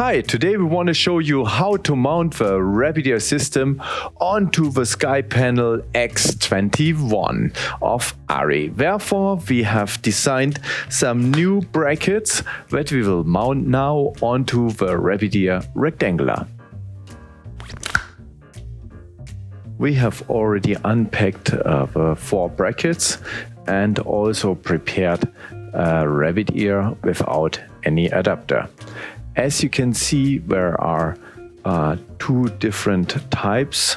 Hi, today we want to show you how to mount the RABBIT-EARS system onto the SkyPanel X21 of ARRI. Therefore, we have designed some new brackets that we will mount now onto the RABBIT-EARS Rectangular. We have already unpacked the 4 brackets and also prepared a RABBIT-EARS without any adapter. As you can see, there are 2 different types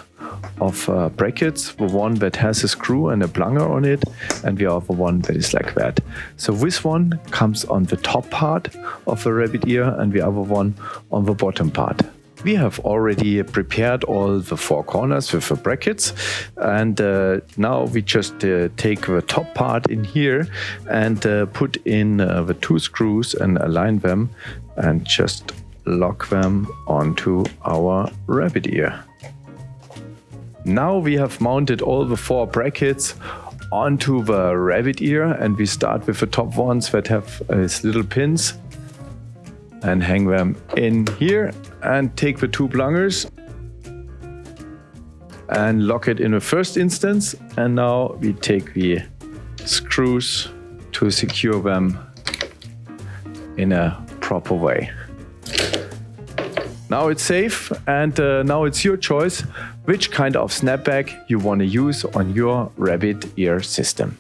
of brackets. The one that has a screw and a plunger on it, and the other one that is like that. So this one comes on the top part of the RABBIT-EARS and the other one on the bottom part. We have already prepared all the 4 corners with the brackets, and now we just take the top part in here and put in the 2 screws and align them and just lock them onto our RABBIT-EARS. Now we have mounted all the 4 brackets onto the RABBIT-EARS, and we start with the top ones that have these little pins and hang them in here and take the 2 plungers and lock it in the first instance, and now we take the screws to secure them in a proper way. Now it's safe, and now it's your choice which kind of SNAPBAG you want to use on your RABBIT-EARS system.